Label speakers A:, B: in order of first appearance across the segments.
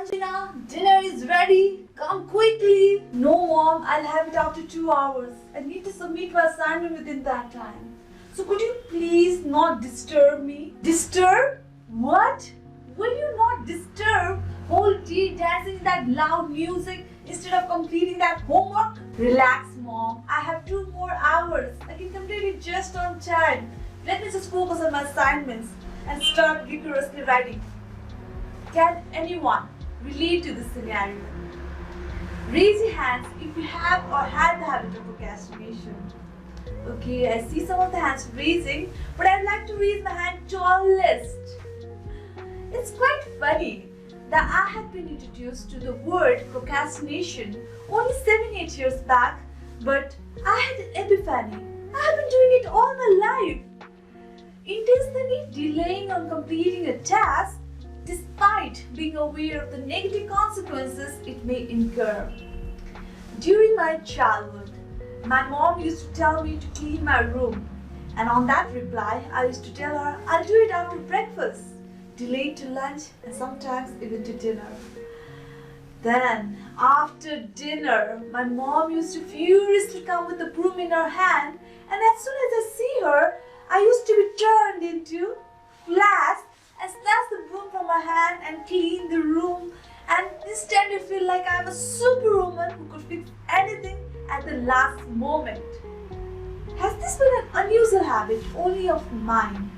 A: Sanjana, dinner is ready. Come quickly. No, Mom, I'll have it after 2 hours. I need to submit my assignment within that time. So could you please not disturb me? Disturb? What? Will you not disturb whole day dancing in that loud music instead of completing that homework? Relax, Mom. I have 2 more hours. I can complete it just on time. Let me just focus on my assignments and start rigorously writing. Can anyone relate to this scenario? Raise your hands if you have or had the habit of procrastination. Okay, I see some of the hands raising, but I'd like to raise my hand tallest. It's quite funny that I had been introduced to the word procrastination only 7-8 years back, but I had an epiphany. I have been doing it all my life. Intentionally delaying on completing a task despite being aware of the negative consequences it may incur. During my childhood, my mom used to tell me to clean my room, and on that reply, I used to tell her I'll do it after breakfast, delayed to lunch, and sometimes even to dinner. Then, after dinner, my mom used to furiously come with the broom in her hand, and as soon as I see her, I used to be turned into flash and snatch the broom from my hand and clean the room, and instantly feel like I'm a superwoman who could fix anything at the last moment. Has this been an unusual habit only of mine?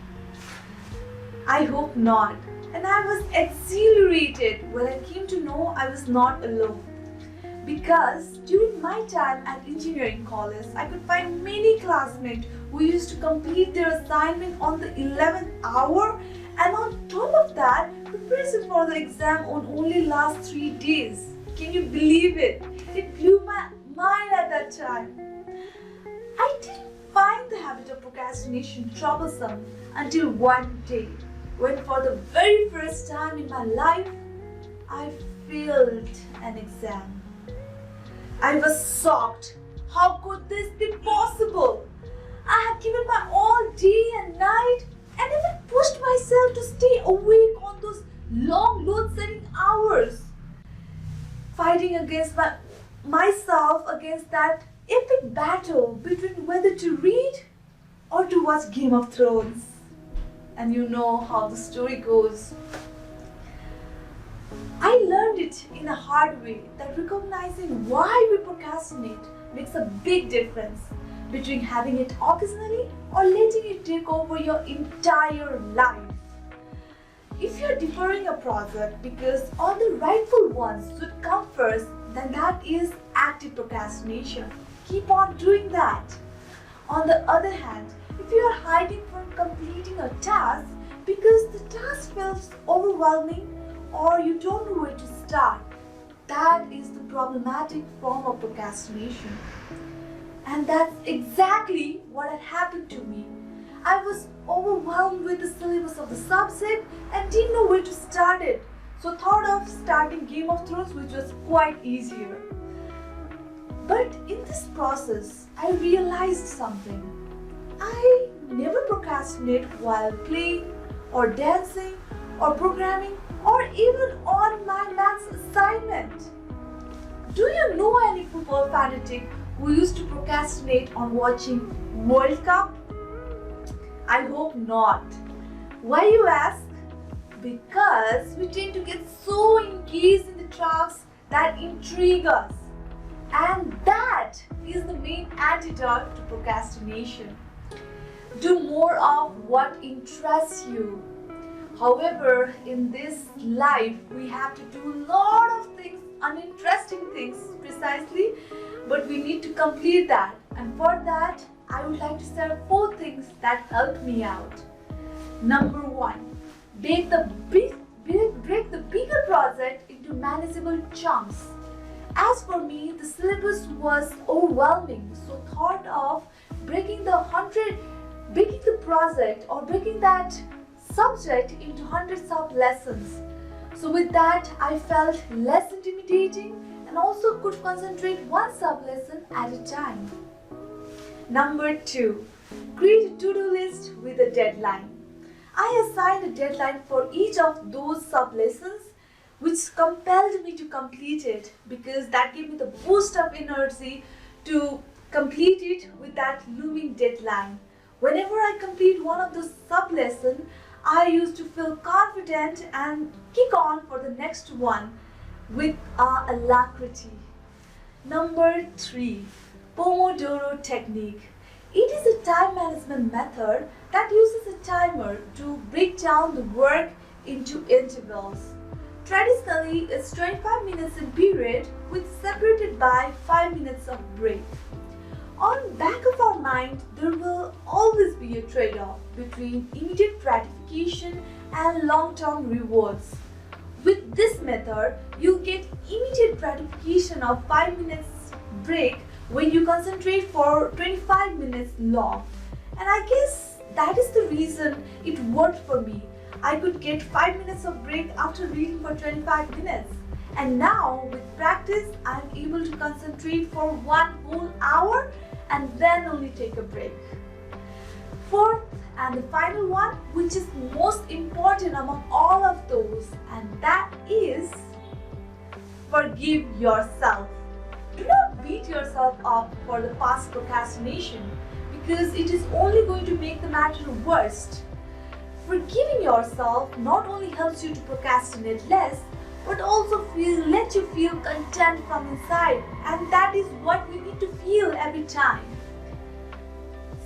A: I hope not. And I was exhilarated when I came to know I was not alone. Because during my time at engineering college, I could find many classmates who used to complete their assignment on the 11th hour, and on top of that, preparation for the exam on only last 3 days. Can you believe it? It blew my mind at that time. I didn't find the habit of procrastination troublesome until one day, when for the very first time in my life, I failed an exam. I was shocked. How could this be possible? I had given my all day and night and even pushed myself to stay awake on those long load-setting hours, fighting against myself against that epic battle between whether to read or to watch Game of Thrones. And you know how the story goes. I learned it in a hard way that recognizing why we procrastinate makes a big difference between having it occasionally or letting it take over your entire life. If you're deferring a project because all the rightful ones should come first, then that is active procrastination. Keep on doing that. On the other hand, if you are hiding from completing a task because the task feels overwhelming or you don't know where to start, that is the problematic form of procrastination. And that's exactly what had happened to me. I was overwhelmed with the syllabus of the subject and didn't know where to start it. So thought of starting Game of Thrones, which was quite easier. But in this process, I realized something. I never procrastinate while playing or dancing or programming or even on my maths assignment. Do you know any football fanatic who used to procrastinate on watching World Cup? I hope not. Why you ask? Because we tend to get so engaged in the tasks that intrigue us. And that is the main antidote to procrastination. Do more of what interests you. However, in this life, we have to do a lot of things, uninteresting things precisely, but we need to complete that. And for that, I would like to share 4 things that helped me out. Number 1, break the bigger project into manageable chunks. As for me, the syllabus was overwhelming, so thought of breaking the project or breaking that subject into 100 sub-lessons. So with that, I felt less intimidating and also could concentrate one sub-lesson at a time. Number 2, create a to-do list with a deadline. I assigned a deadline for each of those sub-lessons which compelled me to complete it because that gave me the boost of energy to complete it with that looming deadline. Whenever I complete one of those sub-lessons, I used to feel confident and kick on for the next one with alacrity. Number 3, Pomodoro technique. It is a time management method that uses a timer to break down the work into intervals. Traditionally, it's 25 minutes in period with separated by 5 minutes of break. On back of our mind, there will always be a trade-off between immediate gratification and long-term rewards. With this method, you get immediate gratification of 5 minutes break when you concentrate for 25 minutes long. And I guess that is the reason it worked for me. I could get 5 minutes of break after reading for 25 minutes. And now with practice, I am able to concentrate for 1 whole hour and then only take a break. Fourth and the final one, which is most important among all of those, and that is forgive yourself. Do not beat yourself up for the past procrastination because it is only going to make the matter worse. Forgiving yourself not only helps you to procrastinate less, but also let you feel content from inside, and that is what we need to feel every time.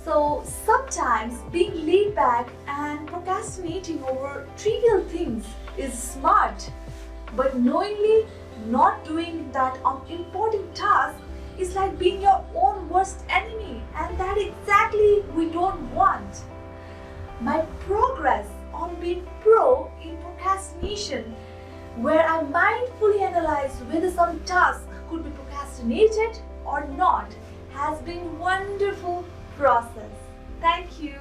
A: So sometimes being laid back and procrastinating over trivial things is smart, but knowingly not doing that important task is like being your own worst enemy, and that exactly we don't want. My progress on being pro in procrastination, where I mindfully analyze whether some task could be procrastinated or not, has been wonderful process. Thank you.